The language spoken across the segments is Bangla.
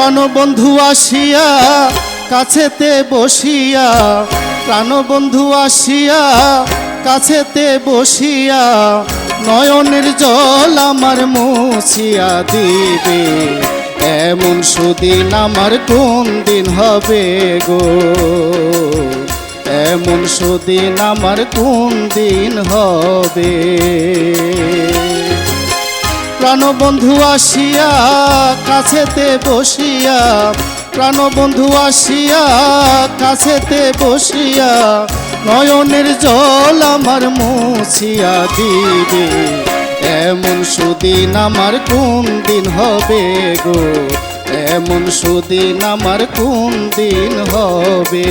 প্রাণবন্ধু আসিয়া কাছেতে বসিয়া, প্রাণবন্ধু আসিয়া কাছেতে বসিয়া নয়নের জল আমার মুছিয়া দিবে। এমন সুদিন আমার কোন দিন হবে গো, এমন সুদিন আমার কোন দিন হবে। প্রাণবন্ধু আসিয়া কাছেতে বসিয়া, প্রাণবন্ধু আসিয়া কাছেতে বসিয়া নয়নের জল আমার মুছিয়া দিবে। এমন সুদিন আমার কোন দিন হবে গো, এমন সুদিন আমার কোন দিন হবে।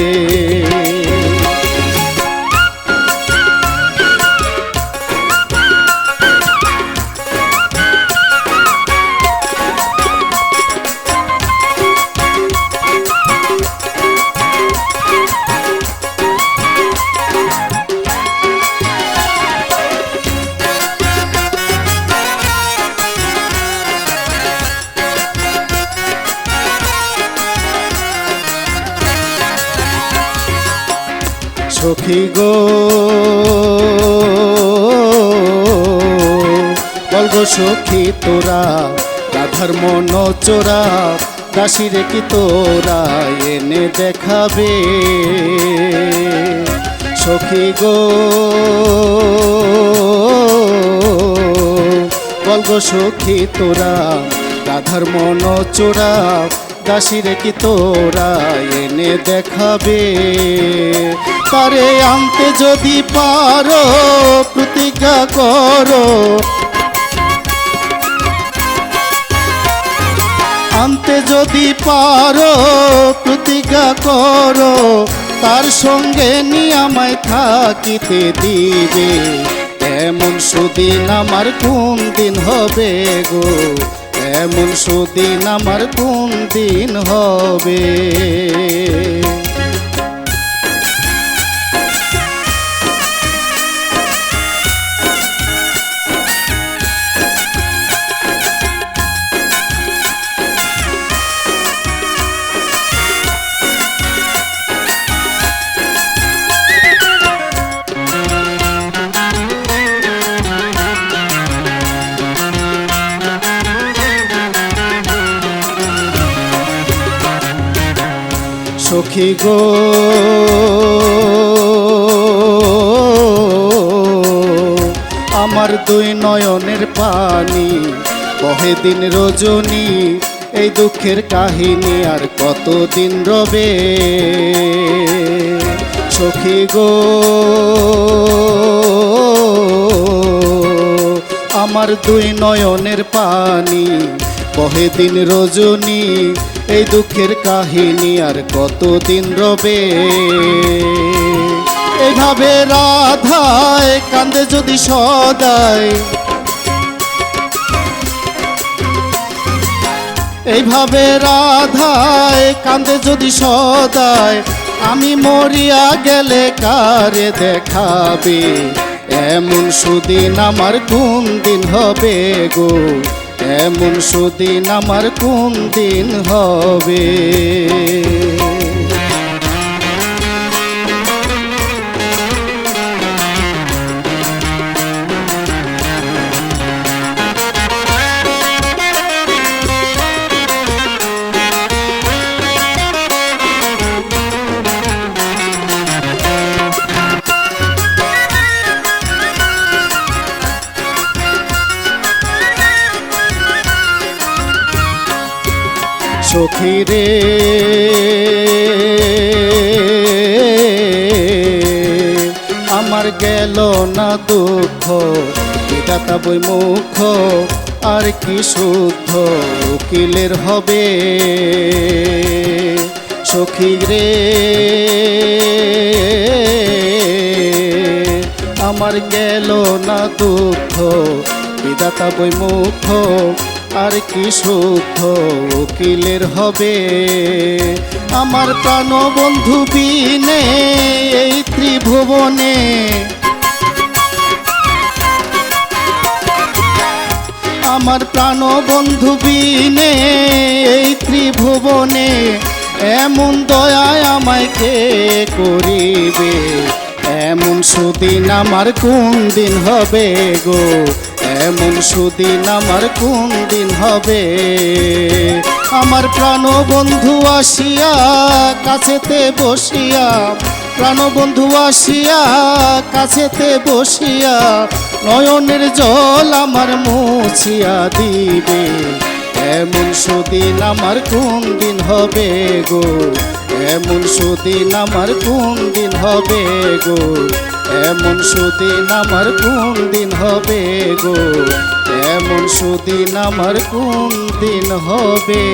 সখী গো বলগো সখী তোরা রাধার মন চোরা, দাসীরে কি তোরা এনে দেখাবে। সখী গো বলগো সখী তোরা রাধার মন চোরা, দাসীরে কি তোরা এনে দেখাবে। তারে আনতে যদি পারো প্রতিজ্ঞা করো, আনতে যদি পারো প্রতিজ্ঞা করো, তার সঙ্গে নিয়ে আমায় থাকিতে দিবে। এমন সুদিন আমার কোন দিন হবে গো, এমন সুদিন আমার কোন দিন হবে। সখী গো আমার দুই নয়নের পানি বহে দিন রজনী, এই দুঃখের কাহিনী আর কতদিন রবে। সখী গো আমার দুই নয়নের পানি বহে দিন রজনী, এই দুঃখের কাহিনী আর কতদিন রবে। এইভাবে রাধায় কান্দে যদি সদাই, এইভাবে রাধায় কান্দে যদি সদাই, আমি মরিয়া গেলে কারে দেখাবে। এমন সুদিন আমার কোন দিন হবে গো, এমন সুদিন আমার কোন দিন হবে। সখী রে আমার গেল না দুঃখ, বিধাতা বই মুখ আর কি শুদ্ধ উকিলের হবে। সখী রে আমার গেল না দুঃখ, বিধাতা বই মুখ আর কি শুদ্ধ উকিলের হবে। আমার প্রাণবন্ধু বিনে এই ত্রিভুবনে, আমার প্রাণ বন্ধু বিনে এই ত্রিভুবনে এমন দয়ায় আমায় কে করিবে। এমন সুদিন আমার কোন দিন হবে গো, এমন সুদিন আমার কোন দিন হবে। আমার প্রাণ বন্ধু আসিয়া কাছেতে বসিয়া, প্রাণ বন্ধু আসিয়া কাছেতে বসিয়া নয়নের জল আমার মুছিয়া দিবে। এমন সুদিন আমার কোন দিন হবে গো, এমন সুদিন আমার কোন দিন হবে গো, এমন সুদিন আমার কোন দিন হবে গো, এমন সুদিন আমার কোন দিন হবে।